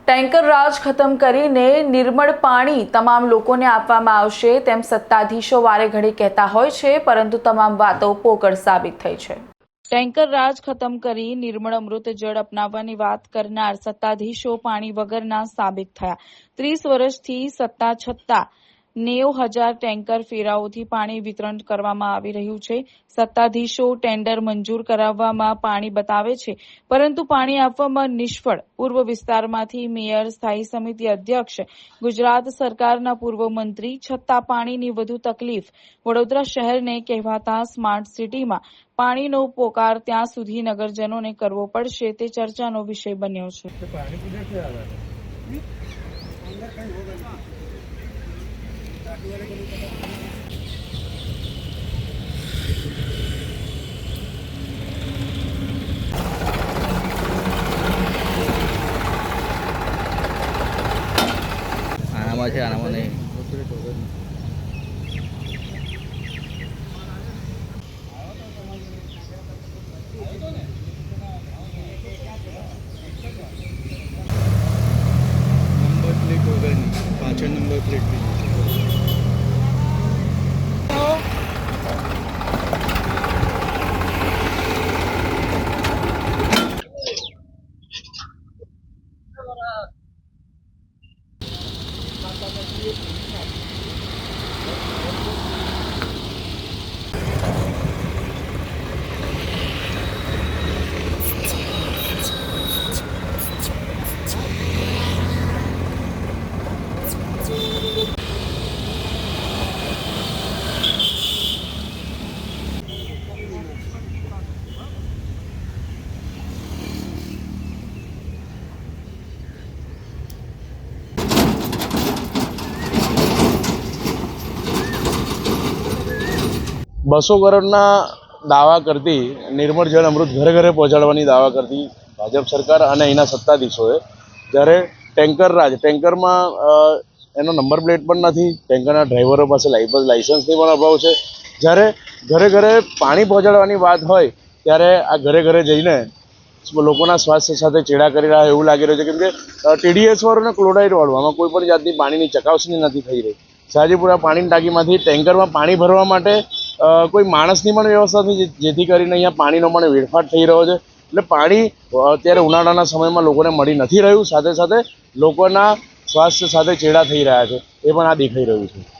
Tanker રાજ ખતમ કરીને નિર્મળ પાણી તમામ લોકોને આપવામાં આવશે તેમ સત્તાધીશો વારે ઘડી કહેતા હોય છે, પરંતુ તમામ વાતો પોકળ સાબિત થઈ છે। ટેન્કર રાજ ખતમ કરી નિર્મળ અમૃત જળ અપનાવવાની વાત કરનાર સત્તાધીશો પાણી વગરના સાબિત થયા। 30 વર્ષથી સત્તા છતાં 90,000 ટેન્કર ફેરાઓથી પાણી વિતરણ કરવામાં આવી રહ્યું છે। સત્તાધીશો ટેન્ડર મંજૂર કરાવવામાં પાણી બતાવે છે, પરંતુ પાણી આપવામાં નિષ્ફળ। પૂર્વ વિસ્તારમાંથી મેયર, સ્થાયી સમિતિ અધ્યક્ષ, ગુજરાત સરકારના પૂર્વ મંત્રી, છતાં પાણીની વધુ તકલીફ। વડોદરા શહેરને કહેવાતા સ્માર્ટ સિટીમાં પાણીનો પોકાર ત્યાં સુધી નગરજનોને કરવો પડશે તે ચર્ચાનો વિષય બન્યો છે। આનામાં છે, આનામાં નહીં। નંબર પ્લેટ વગરની પાછળ નંબર પ્લેટ બી બસો કરોડના દાવા કરતી નિર્મળ જળ અમૃત ઘરે ઘરે પહોંચાડવાની દાવા કરતી ભાજપ સરકાર અને અહીંના સત્તાધીશોએ જ્યારે ટેન્કરમાં એનો નંબર પ્લેટ પણ નથી, ટેન્કરના ડ્રાઈવરો પાસે લાઇસન્સની પણ અભાવ છે। જ્યારે ઘરે ઘરે પાણી પહોંચાડવાની વાત હોય ત્યારે આ ઘરે ઘરે જઈને લોકોના સ્વાસ્થ્ય સાથે ચેડા કરી રહ્યા એવું લાગી રહ્યું છે, કેમ કે TDS વાળું અને ક્લોરાઇડ વાળું આમાં કોઈ પણ જાતની પાણીની ચકાસણી નથી થઈ રહી। શાહજીપુરા પાણીની ટાંકીમાંથી ટેન્કરમાં પાણી ભરવા માટે કોઈ માણસની પણ વ્યવસ્થા નથી, જેથી કરીને અહીંયા પાણીનો પણ વેડફાટ થઈ રહ્યો છે। એટલે પાણી અત્યારે ઉનાળાના સમયમાં લોકોને મળી નથી રહ્યું, સાથે સાથે લોકોના સ્વાસ્થ્ય સાથે ચેડા થઈ રહ્યા છે, એ પણ આ દેખાઈ રહ્યું છે।